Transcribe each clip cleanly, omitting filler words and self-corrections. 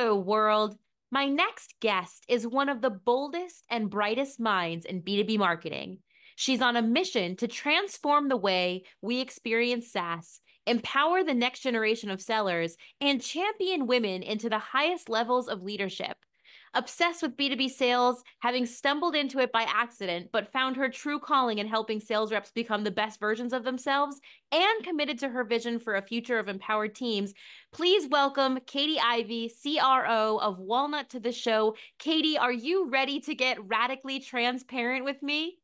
Hello, world. My next guest is one of the boldest and brightest minds in B2B marketing. She's on a mission to transform the way we experience SaaS, empower the next generation of sellers, and champion women into the highest levels of leadership. Obsessed with B2B sales, having stumbled into it by accident, but found her true calling in helping sales reps become the best versions of themselves, and committed to her vision for a future of empowered teams, please welcome Catie Ivey, CRO of Walnut, to the show. Catie, are you ready to get radically transparent with me?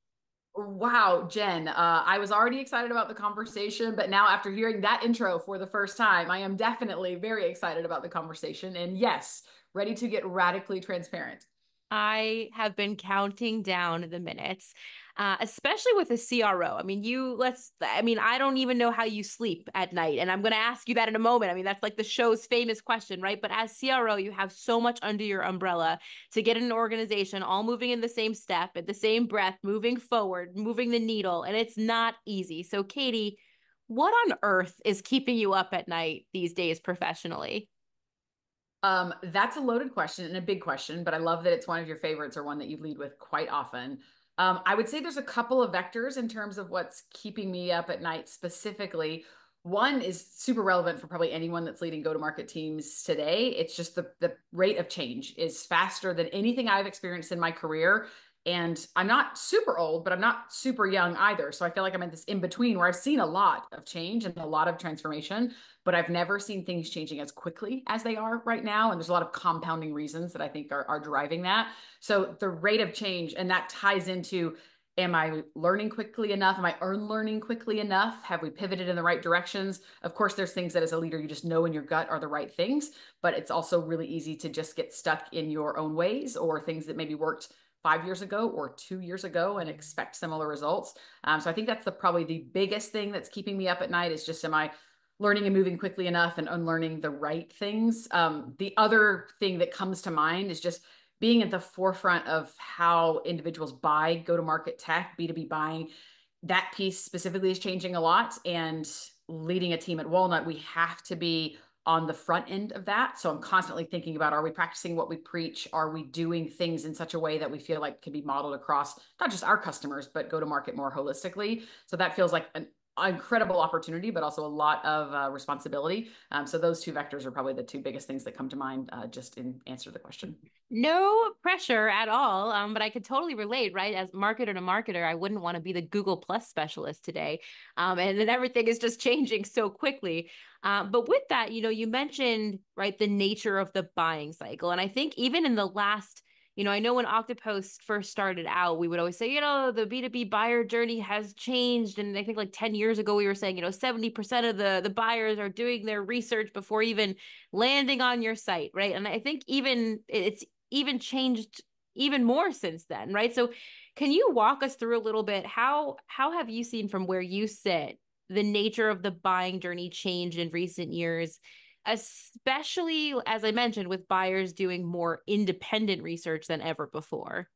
Wow, Jen, I was already excited about the conversation, but now after hearing that intro for the first time, I am definitely very excited about the conversation. And yes, ready to get radically transparent. I have been counting down the minutes, especially with a CRO. I don't even know how you sleep at night. And I'm going to ask you that in a moment. I mean, that's like the show's famous question, right? But as CRO, you have so much under your umbrella to get an organization all moving in the same step, at the same breath, moving forward, moving the needle. And it's not easy. So, Catie, what on earth is keeping you up at night these days professionally? That's a loaded question and a big question, but I love that it's one of your favorites or one that you lead with quite often. I would say there's a couple of vectors in terms of what's keeping me up at night specifically. One is super relevant for probably anyone that's leading go-to-market teams today. It's just the rate of change is faster than anything I've experienced in my career. And I'm not super old, but I'm not super young either. So I feel like I'm at this in between where I've seen a lot of change and a lot of transformation, but I've never seen things changing as quickly as they are right now. And there's a lot of compounding reasons that I think are driving that. So the rate of change, and that ties into, am I learning quickly enough? Am I unlearning quickly enough? Have we pivoted in the right directions? Of course, there's things that as a leader, you just know in your gut are the right things, but it's also really easy to just get stuck in your own ways or things that maybe worked 5 years ago or 2 years ago and expect similar results. So I think that's probably the biggest thing that's keeping me up at night is just, am I learning and moving quickly enough and unlearning the right things? The other thing that comes to mind is just being at the forefront of how individuals buy go-to-market tech, B2B buying. That piece specifically is changing a lot. And leading a team at Walnut, we have to be on the front end of that. So I'm constantly thinking about, are we practicing what we preach? Are we doing things in such a way that we feel like can be modeled across not just our customers, but go to market more holistically? So that feels like an incredible opportunity, but also a lot of responsibility. So those two vectors are probably the two biggest things that come to mind just in answer to the question. No pressure at all. But I could totally relate, right? As marketer to marketer, I wouldn't want to be the Google Plus specialist today. And then everything is just changing so quickly. But with that, you mentioned, right, the nature of the buying cycle. And I think even in the last, I know when Oktopost first started out, we would always say, the B2B buyer journey has changed. And I think like 10 years ago, we were saying, 70% of the buyers are doing their research before even landing on your site, right? And I think even changed even more since then, right? So can you walk us through a little bit how have you seen from where you sit the nature of the buying journey change in recent years, especially as I mentioned with buyers doing more independent research than ever before?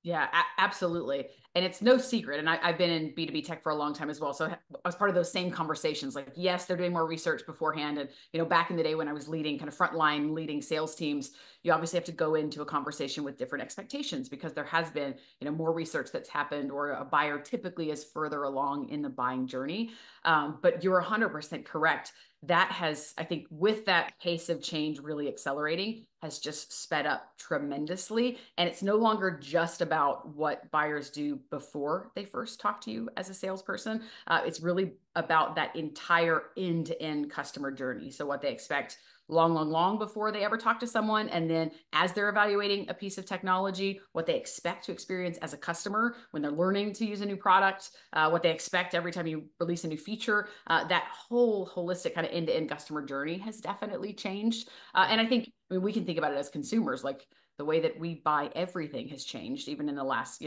Yeah, absolutely. And it's no secret. And I've been in B2B tech for a long time as well. So I was part of those same conversations. Like, yes, they're doing more research beforehand. And, back in the day when I was leading kind of frontline leading sales teams, you obviously have to go into a conversation with different expectations because there has been, more research that's happened, or a buyer typically is further along in the buying journey. But you're 100% correct. That has, I think, with that pace of change really accelerating, has just sped up tremendously. And it's no longer just about what buyers do before they first talk to you as a salesperson. It's really about that entire end-to-end customer journey. So what they expect long, long, long before they ever talk to someone. And then as they're evaluating a piece of technology, what they expect to experience as a customer when they're learning to use a new product, what they expect every time you release a new feature, that whole holistic kind of end-to-end customer journey has definitely changed. And I think, we can think about it as consumers, like the way that we buy everything has changed even in the last,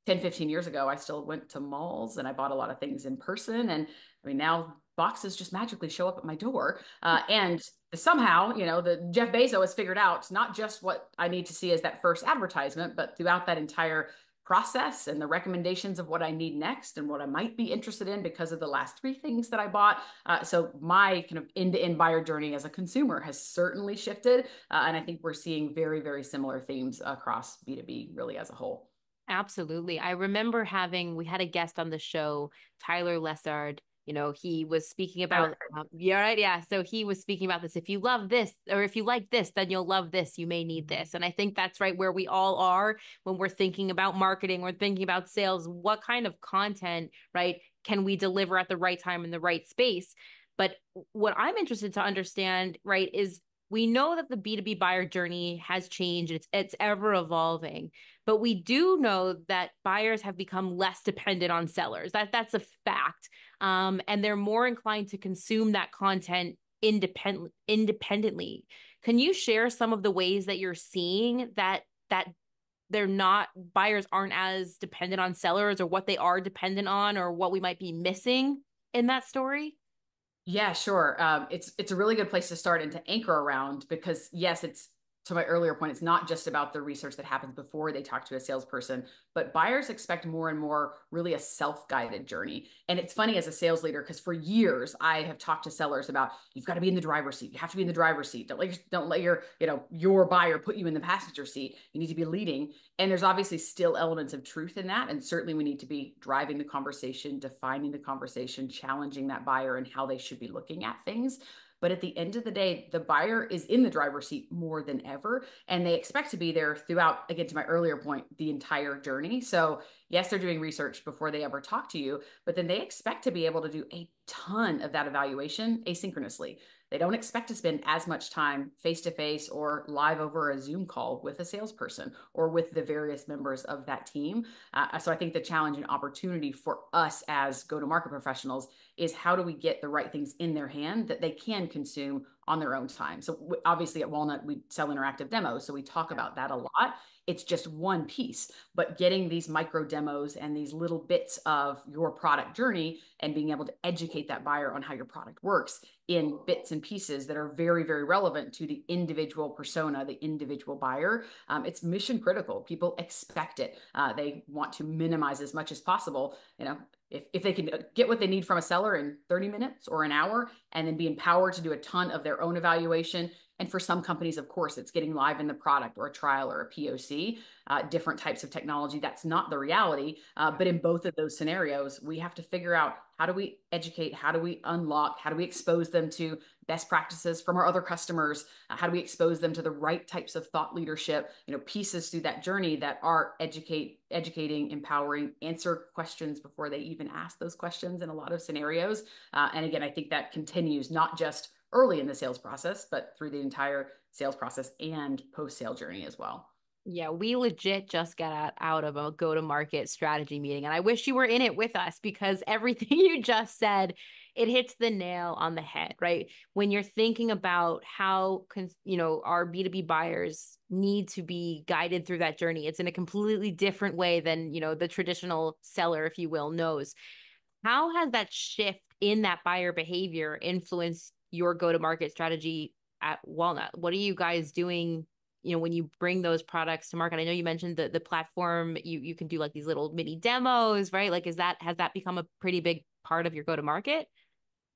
10, 15 years ago. I still went to malls and I bought a lot of things in person. And now boxes just magically show up at my door. And somehow, the Jeff Bezos has figured out not just what I need to see as that first advertisement, but throughout that entire process and the recommendations of what I need next and what I might be interested in because of the last three things that I bought. So my kind of end-to-end buyer journey as a consumer has certainly shifted. And I think we're seeing very, very similar themes across B2B really as a whole. Absolutely. I remember we had a guest on the show, Tyler Lessard. He was speaking I about, yeah, right. Yeah. So he was speaking about this. If you love this, or if you like this, then you'll love this. You may need this. And I think that's right where we all are when we're thinking about marketing, we're thinking about sales. What kind of content, right, can we deliver at the right time in the right space? But what I'm interested to understand, right, is we know that the B2B buyer journey has changed. It's ever evolving. But we do know that buyers have become less dependent on sellers. That's a fact. And they're more inclined to consume that content independently. Can you share some of the ways that you're seeing that they're not buyers aren't as dependent on sellers, or what they are dependent on, or what we might be missing in that story? Yeah, sure. It's a really good place to start and to anchor around because yes, it's to my earlier point, it's not just about the research that happens before they talk to a salesperson, but buyers expect more and more really a self-guided journey. And it's funny as a sales leader because for years I have talked to sellers about you've got to be in the driver's seat. You have to be in the driver's seat. Don't let your buyer put you in the passenger seat. You need to be leading. And there's obviously still elements of truth in that. And certainly we need to be driving the conversation, defining the conversation, challenging that buyer and how they should be looking at things. But at the end of the day, the buyer is in the driver's seat more than ever. And they expect to be there throughout, again, to my earlier point, the entire journey. So, yes, they're doing research before they ever talk to you, but then they expect to be able to do a ton of that evaluation asynchronously. They don't expect to spend as much time face to face or live over a Zoom call with a salesperson or with the various members of that team. So I think the challenge and opportunity for us as go to market professionals is how do we get the right things in their hand that they can consume on their own time. So obviously at Walnut, we sell interactive demos. So we talk about that a lot. It's just one piece, but getting these micro demos and these little bits of your product journey and being able to educate that buyer on how your product works in bits and pieces that are very, very relevant to the individual persona, the individual buyer. It's mission critical. People expect it. They want to minimize as much as possible. If they can get what they need from a seller in 30 minutes or an hour and then be empowered to do a ton of their own evaluation. And for some companies, of course, it's getting live in the product or a trial or a POC, different types of technology. That's not the reality. But in both of those scenarios, we have to figure out how do we educate, how do we unlock, how do we expose them to best practices from our other customers, how do we expose them to the right types of thought leadership, pieces through that journey that are educating, empowering, answer questions before they even ask those questions in a lot of scenarios. And again, I think that continues not just early in the sales process, but through the entire sales process and post-sale journey as well. Yeah, we legit just got out of a go to market strategy meeting. And I wish you were in it with us because everything you just said, it hits the nail on the head, right? When you're thinking about how, our B2B buyers need to be guided through that journey, it's in a completely different way than, the traditional seller, if you will, knows. How has that shift in that buyer behavior influenced your go to market strategy at Walnut? What are you guys doing? When you bring those products to market, I know you mentioned the platform, you can do like these little mini demos, right? Like, has that become a pretty big part of your go to market?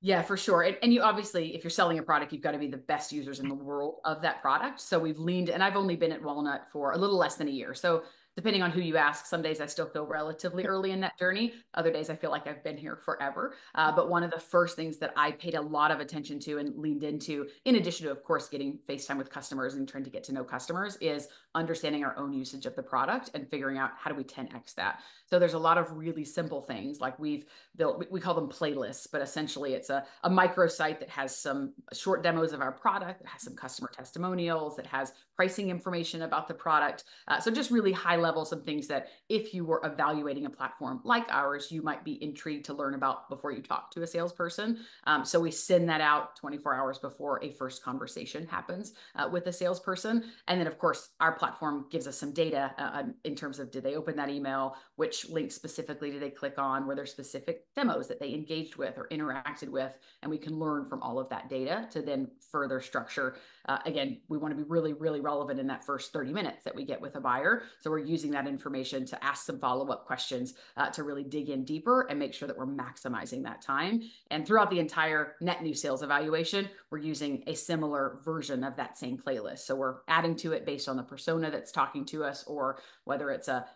Yeah, for sure. And you obviously, if you're selling a product, you've got to be the best users in the world of that product. So we've leaned, and I've only been at Walnut for a little less than a year. So depending on who you ask, some days I still feel relatively early in that journey. Other days I feel like I've been here forever. But one of the first things that I paid a lot of attention to and leaned into, in addition to, of course, getting FaceTime with customers and trying to get to know customers, is understanding our own usage of the product and figuring out how do we 10x that. So there's a lot of really simple things like we've built, we call them playlists, but essentially it's a micro site that has some short demos of our product, that has some customer testimonials, that has pricing information about the product. So just really high level, some things that if you were evaluating a platform like ours, you might be intrigued to learn about before you talk to a salesperson. So we send that out 24 hours before a first conversation happens with a salesperson. And then of course, our platform gives us some data in terms of did they open that email, which links specifically did they click on, were there specific demos that they engaged with or interacted with, and we can learn from all of that data to then further structure. Again, we want to be really, really relevant in that first 30 minutes that we get with a buyer. So we're using that information to ask some follow-up questions to really dig in deeper and make sure that we're maximizing that time. And throughout the entire net new sales evaluation, we're using a similar version of that same playlist. So we're adding to it based on the persona that's talking to us, or whether it's a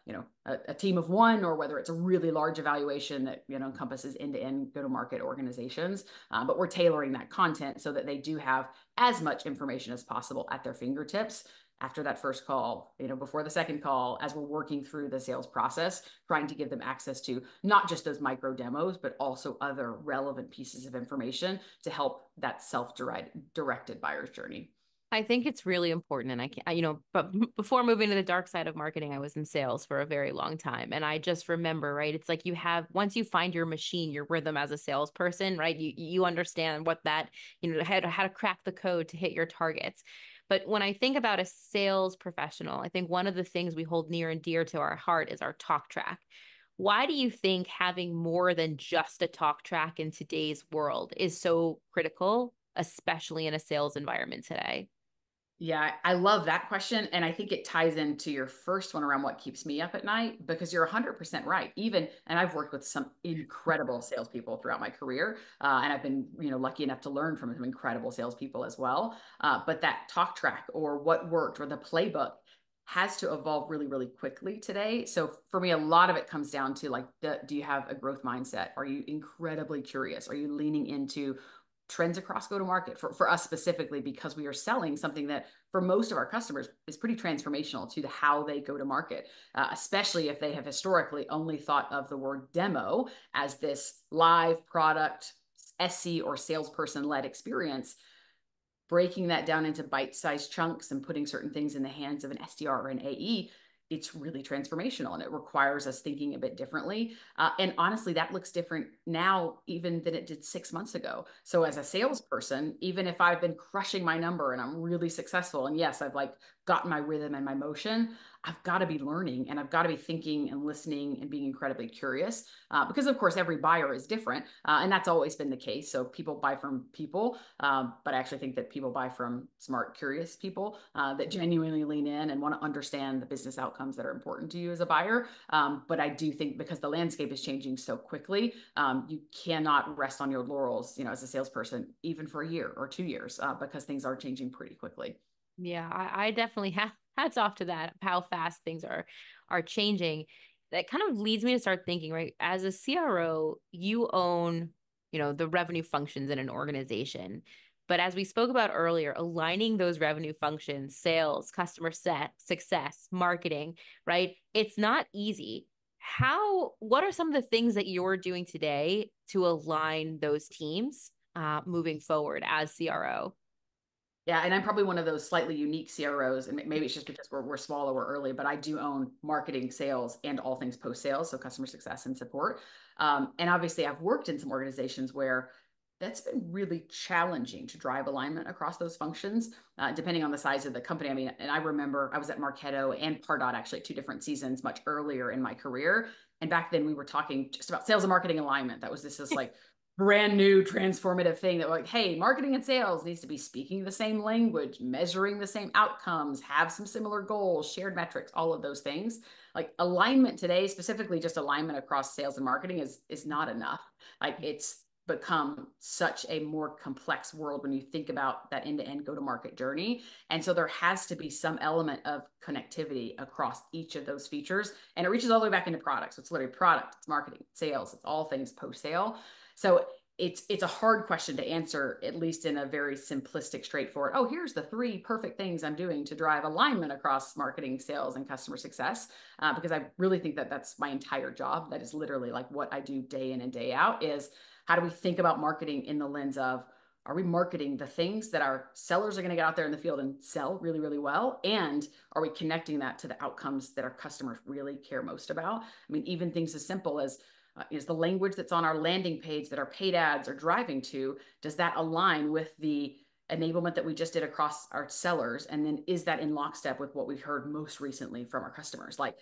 team of one, or whether it's a really large evaluation that encompasses end-to-end go-to-market organizations. But we're tailoring that content so that they do have as much information as possible at their fingertips after that first call, before the second call, as we're working through the sales process, trying to give them access to not just those micro demos, but also other relevant pieces of information to help that self-directed buyer's journey. I think it's really important. And but before moving to the dark side of marketing, I was in sales for a very long time. And I just remember, right? It's like once you find your machine, your rhythm as a salesperson, right? You understand what that, how to crack the code to hit your targets. But when I think about a sales professional, I think one of the things we hold near and dear to our heart is our talk track. Why do you think having more than just a talk track in today's world is so critical, especially in a sales environment today? Yeah, I love that question. And I think it ties into your first one around what keeps me up at night, because you're 100% right. And I've worked with some incredible salespeople throughout my career. And I've been, lucky enough to learn from some incredible salespeople as well. But that talk track, or what worked, or the playbook, has to evolve really, really quickly today. So for me, a lot of it comes down to like, do you have a growth mindset? Are you incredibly curious? Are you leaning into trends across go to market for us specifically, because we are selling something that for most of our customers is pretty transformational to how they go to market, especially if they have historically only thought of the word demo as this live product SC or salesperson led experience. Breaking that down into bite-sized chunks and putting certain things in the hands of an SDR or an AE, it's really transformational, and it requires us thinking a bit differently. And honestly, that looks different now even than it did 6 months ago. So as a salesperson, even if I've been crushing my number and I'm really successful, and yes, I've like gotten my rhythm and my motion, I've got to be learning, and I've got to be thinking and listening and being incredibly curious, because of course every buyer is different, and that's always been the case. So people buy from people, but I actually think that people buy from smart, curious people that genuinely lean in and want to understand the business outcomes that are important to you as a buyer. But I do think, because the landscape is changing so quickly, you cannot rest on your laurels, as a salesperson, even for a year or 2 years, because things are changing pretty quickly. Yeah, I definitely have hats off to that, how fast things are changing. That kind of leads me to start thinking, right? As a CRO, you own, the revenue functions in an organization. But as we spoke about earlier, aligning those revenue functions, sales, success, marketing, right? It's not easy. What are some of the things that you're doing today to align those teams moving forward as CRO? Yeah, and I'm probably one of those slightly unique CROs, and maybe it's just because we're small or we're early, but I do own marketing, sales, and all things post sales, so customer success and support. And obviously, I've worked in some organizations where that's been really challenging to drive alignment across those functions, depending on the size of the company. I mean, and I remember I was at Marketo and Pardot actually 2 different seasons much earlier in my career. And back then we were talking just about sales and marketing alignment. That was this like brand new transformative thing that, like, hey, marketing and sales needs to be speaking the same language, measuring the same outcomes, have some similar goals, shared metrics, all of those things. Like alignment today, specifically just alignment across sales and marketing, is not enough. Like it's become such a more complex world when you think about that end-to-end go-to-market journey. And so there has to be some element of connectivity across each of those features. And it reaches all the way back into products. So it's literally product, it's marketing, sales, it's all things post-sale. So it's a hard question to answer, at least in a very simplistic, straightforward, oh, here's the 3 perfect things I'm doing to drive alignment across marketing, sales, and customer success. Because I really think that that's my entire job. That is literally like what I do day in and day out, is how do we think about marketing in the lens of, are we marketing the things that our sellers are going to get out there in the field and sell really, really well? And are we connecting that to the outcomes that our customers really care most about? I mean, even things as simple as, is the language that's on our landing page that our paid ads are driving to, does that align with the enablement that we just did across our sellers? And then is that in lockstep with what we've heard most recently from our customers? Like,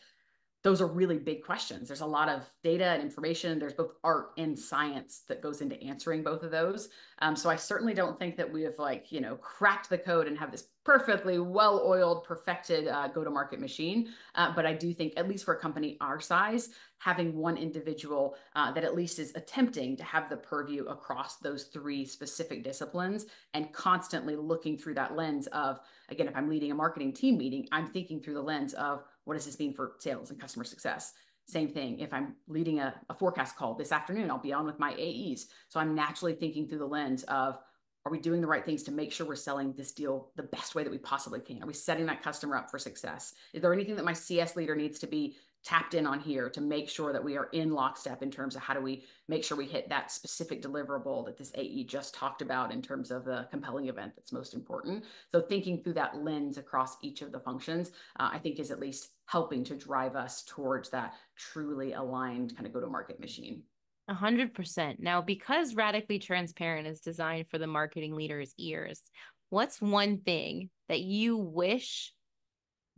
those are really big questions. There's a lot of data and information. There's both art and science that goes into answering both of those. So I certainly don't think that we have like, cracked the code and have this perfectly well-oiled, perfected go-to-market machine. But I do think, at least for a company our size, having one individual that at least is attempting to have the purview across those three specific disciplines and constantly looking through that lens of, again, if I'm leading a marketing team meeting, I'm thinking through the lens of what does this mean for sales and customer success? Same thing. If I'm leading a forecast call this afternoon, I'll be on with my AEs. So I'm naturally thinking through the lens of, are we doing the right things to make sure we're selling this deal the best way that we possibly can? Are we setting that customer up for success? Is there anything that my CS leader needs to be tapped in on here to make sure that we are in lockstep in terms of how do we make sure we hit that specific deliverable that this AE just talked about in terms of the compelling event that's most important. So thinking through that lens across each of the functions, I think is at least helping to drive us towards that truly aligned kind of go-to-market machine. 100%. Now, because Radically Transparent is designed for the marketing leader's ears, what's one thing that you wish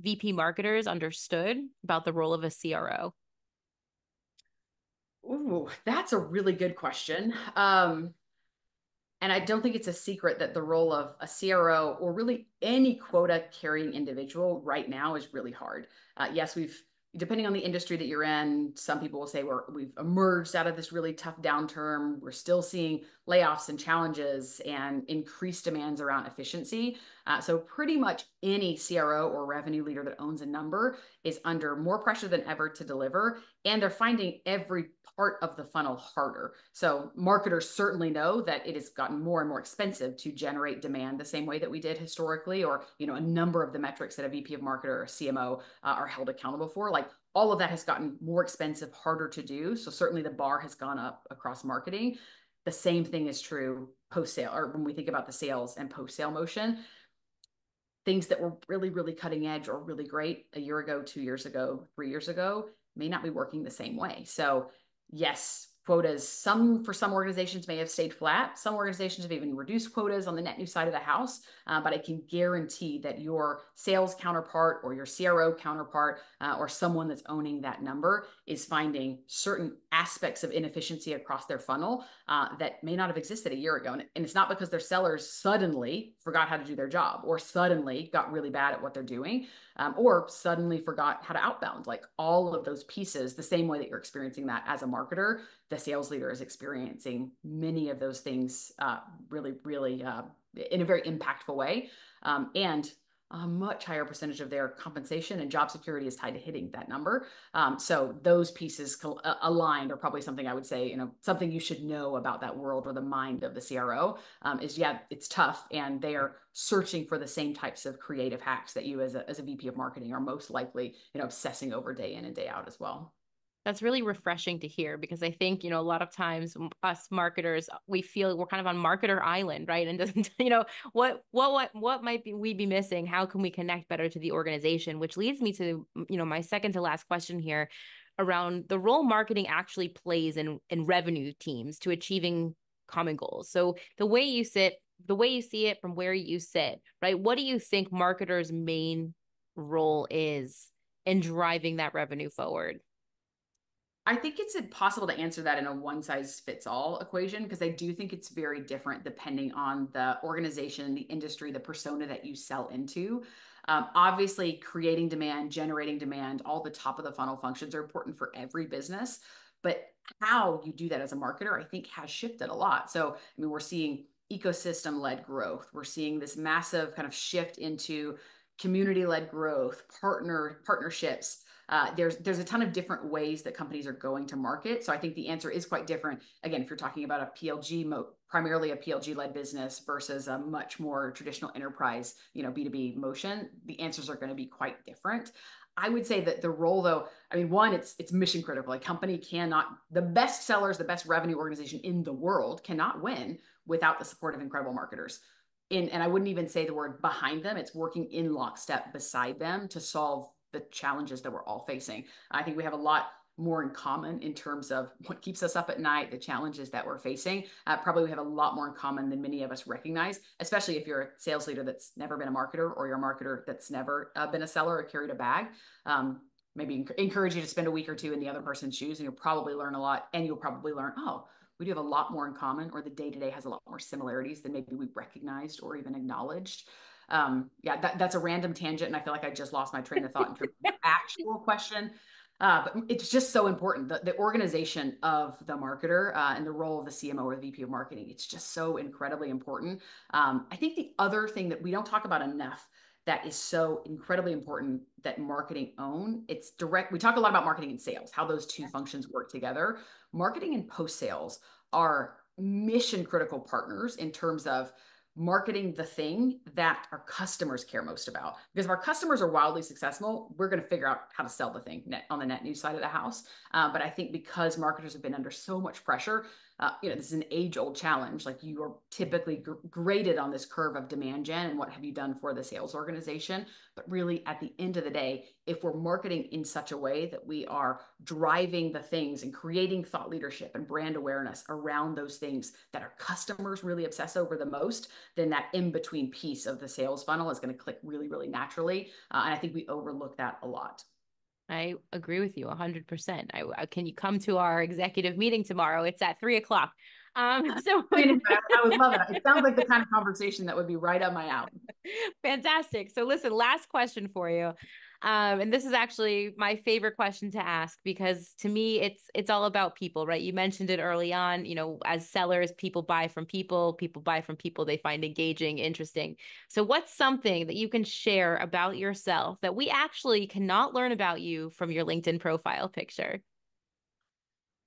VP marketers understood about the role of a CRO? Ooh, that's a really good question. And I don't think it's a secret that the role of a CRO or really any quota carrying individual right now is really hard. Yes, depending on the industry that you're in, some people will say we've emerged out of this really tough downturn. We're still seeing layoffs and challenges and increased demands around efficiency. So pretty much any CRO or revenue leader that owns a number is under more pressure than ever to deliver. And they're finding every part of the funnel harder. So marketers certainly know that it has gotten more and more expensive to generate demand the same way that we did historically, or a number of the metrics that a VP of marketer or a CMO are held accountable for. Like all of that has gotten more expensive, harder to do. So certainly the bar has gone up across marketing. The same thing is true post sale, or when we think about the sales and post sale motion. Things that were really, really cutting edge or really great a year ago, 2 years ago, 3 years ago may not be working the same way. So yes, quotas, for some organizations may have stayed flat. Some organizations have even reduced quotas on the net new side of the house. But I can guarantee that your sales counterpart or your CRO counterpart or someone that's owning that number is finding certain aspects of inefficiency across their funnel that may not have existed a year ago. And it's not because their sellers suddenly forgot how to do their job or suddenly got really bad at what they're doing. Or suddenly forgot how to outbound. Like all of those pieces, the same way that you're experiencing that as a marketer, the sales leader is experiencing many of those things really, really in a very impactful way. And a much higher percentage of their compensation and job security is tied to hitting that number. So those pieces aligned are probably something I would say, something you should know about that world or the mind of the CRO is, yeah, it's tough. And they are searching for the same types of creative hacks that you as a VP of marketing are most likely, obsessing over day in and day out as well. That's really refreshing to hear because I think, a lot of times us marketers, we feel we're kind of on marketer island, right? And doesn't, what might we be missing? How can we connect better to the organization? Which leads me to, my second to last question here around the role marketing actually plays in revenue teams to achieving common goals. So the way you see it from where you sit, right? What do you think marketers' main role is in driving that revenue forward? I think it's impossible to answer that in a one size fits all equation because I do think it's very different depending on the organization, the industry, the persona that you sell into. Obviously, creating demand, generating demand, all the top of the funnel functions are important for every business. But how you do that as a marketer, I think, has shifted a lot. So, I mean, we're seeing ecosystem led growth. We're seeing this massive kind of shift into community led growth, partnerships. There's a ton of different ways that companies are going to market. So I think the answer is quite different. Again, if you're talking about a primarily a PLG led business versus a much more traditional enterprise, B2B motion, the answers are going to be quite different. I would say that the role, though, I mean, one, it's mission critical. A company the best sellers, the best revenue organization in the world cannot win without the support of incredible marketers. And I wouldn't even say the word behind them. It's working in lockstep beside them to solve the challenges that we're all facing. I think we have a lot more in common in terms of what keeps us up at night, the challenges that we're facing. Probably we have a lot more in common than many of us recognize, especially if you're a sales leader that's never been a marketer or you're a marketer that's never been a seller or carried a bag. maybe encourage you to spend a week or two in the other person's shoes, and you'll probably learn a lot. And you'll probably learn, oh, we do have a lot more in common, or the day to day has a lot more similarities than maybe we recognized or even acknowledged. Yeah, that's a random tangent, and I feel like I just lost my train of thought in terms of your actual question. But it's just so important. The organization of the marketer and the role of the CMO or the VP of marketing, it's just so incredibly important. I think the other thing that we don't talk about enough that is so incredibly important that marketing own, it's direct. We talk a lot about marketing and sales, how those two functions work together. Marketing and post sales are mission critical partners in terms of marketing the thing that our customers care most about. Because if our customers are wildly successful, we're going to figure out how to sell the thing on the net news side of the house. But I think because marketers have been under so much pressure, this is an age-old challenge. Like you are typically graded on this curve of demand gen and what have you done for the sales organization. But really, at the end of the day, if we're marketing in such a way that we are driving the things and creating thought leadership and brand awareness around those things that our customers really obsess over the most, then that in-between piece of the sales funnel is going to click really, really naturally. And I think we overlook that a lot. I agree with you 100%. Can you come to our executive meeting tomorrow? It's at 3 o'clock. So I would love it. It sounds like the kind of conversation that would be right up my alley. fantastic. So listen, last question for you. And this is actually my favorite question to ask because to me it's all about people, right? You mentioned it early on, as sellers, people buy from people buy from people they find engaging, interesting. So what's something that you can share about yourself that we actually cannot learn about you from your LinkedIn profile picture?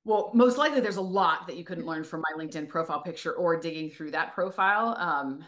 Well, most likely there's a lot that you couldn't learn from my LinkedIn profile picture or digging through that profile.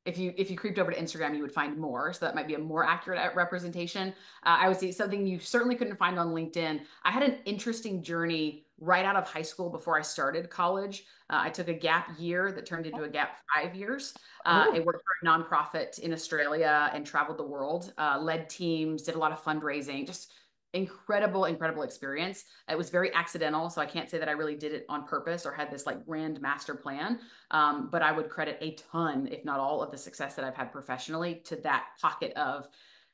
If you creeped over to Instagram, you would find more. So that might be a more accurate representation. I would say something you certainly couldn't find on LinkedIn. I had an interesting journey right out of high school before I started college. I took a gap year that turned into a gap 5 years. I Oh, worked for a nonprofit in Australia and traveled the world, led teams, did a lot of fundraising, just incredible experience. It was very accidental, so I can't say that I really did it on purpose or had this like grand master plan. But I would credit a ton, if not all, of the success that I've had professionally to that pocket of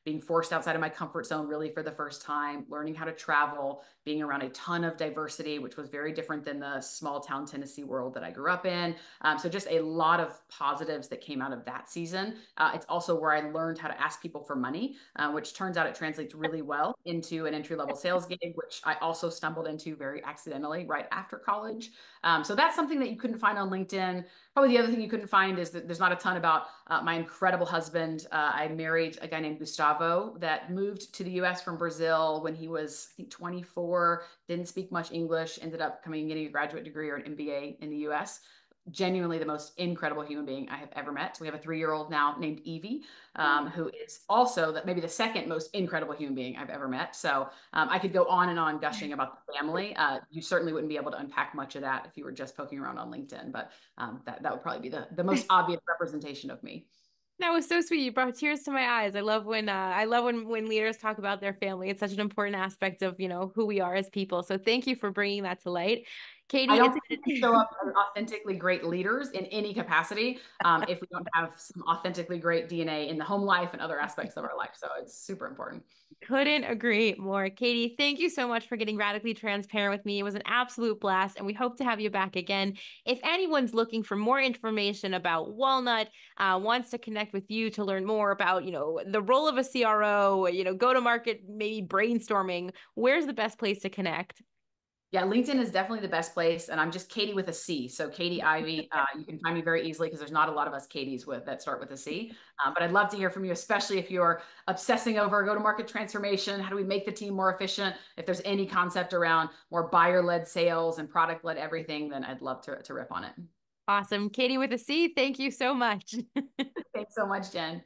being forced outside of my comfort zone really for the first time, learning how to travel, being around a ton of diversity, which was very different than the small town Tennessee world that I grew up in. So just a lot of positives that came out of that season. It's also where I learned how to ask people for money, which turns out it translates really well into an entry level sales gig, which I also stumbled into very accidentally right after college. So that's something that you couldn't find on LinkedIn. Probably the other thing you couldn't find is that there's not a ton about my incredible husband. I married a guy named Gustavo that moved to the US from Brazil when he was, I think, 24, didn't speak much English, ended up getting a graduate degree or an MBA in the US. Genuinely the most incredible human being I have ever met. We have a 3-year-old now named Evie, who is also maybe the second most incredible human being I've ever met. So I could go on and on gushing about the family. You certainly wouldn't be able to unpack much of that if you were just poking around on LinkedIn, but that would probably be the most obvious representation of me. that was so sweet. You brought tears to my eyes. I love when leaders talk about their family. It's such an important aspect of, who we are as people. So thank you for bringing that to light. I Katie, don't think we can show up as authentically great leaders in any capacity if we don't have some authentically great DNA in the home life and other aspects of our life. So it's super important. couldn't agree more. Katie, thank you so much for getting radically transparent with me. It was an absolute blast, and we hope to have you back again. If anyone's looking for more information about Walnut, wants to connect with you to learn more about, the role of a CRO, go to market, maybe brainstorming, where's the best place to connect? Yeah, LinkedIn is definitely the best place. And I'm just Catie with a C. So Catie Ivey, you can find me very easily because there's not a lot of us Katies that start with a C. But I'd love to hear from you, especially if you're obsessing over go-to-market transformation. How do we make the team more efficient? If there's any concept around more buyer-led sales and product-led everything, then I'd love to riff on it. Awesome. Katie with a C, thank you so much. Thanks so much, Jen.